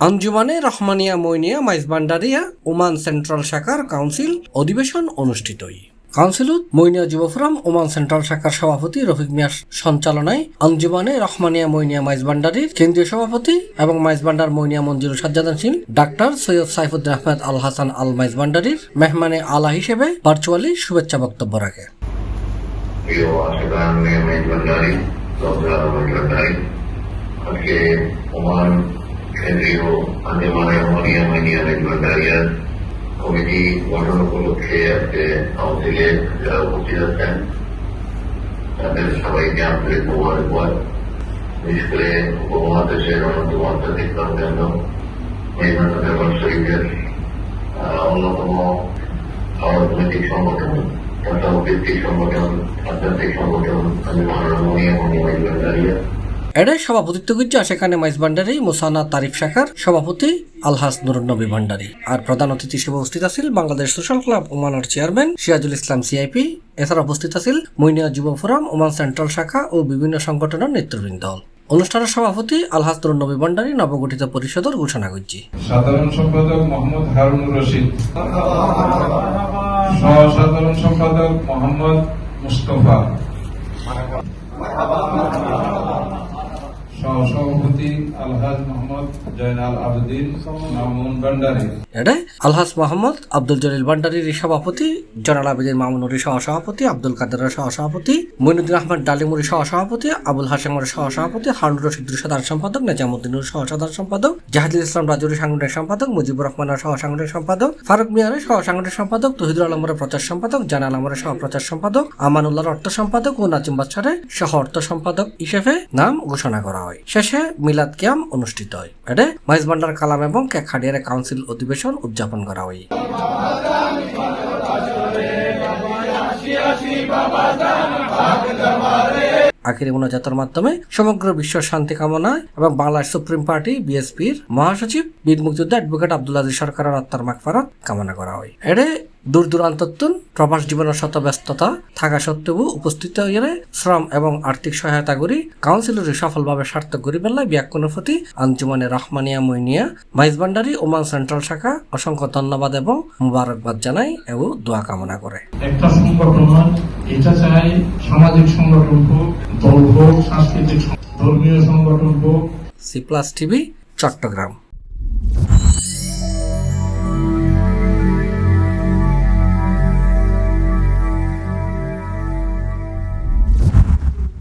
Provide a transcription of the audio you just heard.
আঞ্জুমানে Rahmania Moinia মাইজবান্ডারিয়া Oman central শাখার council অধিবেশন অনুষ্ঠিত। কাউন্সিলত মইনিয়া যুব ফোরাম ওমান সেন্ট্রাল শাখার সভাপতি রফিক মিয়ার সঞ্চালনায় আঞ্জুমানে রহমানিয়া মইনিয়া মাইজবান্ডারির কেন্দ্রীয় সভাপতি এবং মাইজবান্ডার মইনিয়া মঞ্জুর সাজ্জাদানশীল ডাক্তার সৈয়দ সাইফুদ্দিন আহমেদ আল হাসান আল মাইজবান্ডারির মেহমানে আলা হিসেবে ভার্চুয়ালি শুভেচ্ছা বক্তব্য রাখে। আজকে ওমান কেন্দ্রীয় আঞ্জুমানে রহমানিয়া মইনিয়া মাইজবান্ডারিয়ার কমিটি গঠন উপলক্ষে আজকে কাউন্সিলে যারা উপস্থিত আছেন তাদের সবাইকে আন্তরিক মোবারকবাদ। বিশেষ করে উপমহাদেশের অন্যতম আন্তর্জাতিক প্রাণকেন্দ্র মেহমানদের শরীফের অন্যতম অর্থনৈতিক সংগঠন তথা ভিত্তিক সংগঠন আধ্যাত্মিক সংগঠন আঞ্জুমানে রহমানিয়া মইনিয়া মাইজবান্ডারিয়া এডে সভাপতিত্ব করছে সেখানে মাইজবান্ডারি মুসানা তারিফ শাখার সভাপতি আলহাস নুরুন নবী ভান্ডারী। আর প্রধান অতিথি হিসেবে উপস্থিত আছেন বাংলাদেশ সোশ্যাল ক্লাব ওমানের চেয়ারম্যান সিরাজুল ইসলাম সিআইপি। এছাড়া উপস্থিত আছেন মইনিয়া যুব ফোরাম ওমান সেন্ট্রাল শাখা ও বিভিন্ন সংগঠনের নেতৃবৃন্দ। অনুষ্ঠানের সভাপতি আলহাস নুরুন নবী ভান্ডারী নবগঠিত পরিষদের ঘোষণা করছে। সাধারণ সম্পাদক মোহাম্মদ হারুনুর রশিদ, সহ-সাধারণ সম্পাদক মোহাম্মদ মুস্তফা, সভাপতি আলহাজ মোহাম্মদ জয়নাল আবেদিন মামুন ভান্ডারী। এডে আলহাজ মোহাম্মদ আব্দুল জলিল ভান্ডারীর সভাপতি, জয়নাল আবেদিন মামুনুর সহসভাপতি, আব্দুল কাদেরের সহসভাপতি, মইনুদ্দিন আহমদ ডালিমুর সহসভাপতি, আবুল হাশেমের সহসভাপতি, হারুন রশিদুর সাধারণ সম্পাদক, নেজামুদ্দিনুর সহসাধারণ সম্পাদক, জাহিদুল ইসলাম রাজুর সাংগঠনিক সম্পাদক, মুজিবুর রহমানের সহসাংগঠনিক সম্পাদক, ফারুক মিয়ারের সহসাংগঠনিক সম্পাদক, তহিদুল আলমের প্রচার সম্পাদক, জানাল আমরের সহপ্রচার সম্পাদক, আমানুল্লাহর অর্থ সম্পাদক ও নাজিম বাদশারের সহ অর্থ সম্পাদক হিসেবে নাম ঘোষণা করা হয়। শেষে মিলাদ কিয়াম অনুষ্ঠিত হয়। এডে মাইজবান্ডার কালাম এবং কেখাডিয়ারে কাউন্সিল অধিবেশন উদযাপন করা হয়। আখিরি মোনাজাতের মাধ্যমে সমগ্র বিশ্ব শান্তি কামনায় এবং বাংলাদেশ সুপ্রিম পার্টি বিএসপির মহাসচিব বীর মুক্তিযোদ্ধা অ্যাডভোকেট আব্দুল আজিজ সরকারের আত্মার মাগফিরাত কামনা করা হয়। এডে দূর দূরান্তর প্রবাস জীবনের শত ব্যস্ততা থাকা সত্ত্বেও উপস্থিত হইলে শ্রম এবং আর্থিক সহায়তা করি কাউন্সিলের সফলভাবে সার্থক করি বেলায় ব্যাকুণের প্রতি আঞ্জুমানে রহমানিয়া মইনিয়া মাইজবান্ডারি ওমান সেন্ট্রাল শাখা অসংখ্য ধন্যবাদ এবং মুবারকবাদ জানাই এবং দোয়া কামনা করে। একটা সংগঠন এটা চাই সামাজিক সংগঠন হোক, দল হোক, সাংস্কৃতিক ধর্মীয় সংগঠন হোক। C+ TV Chittagong.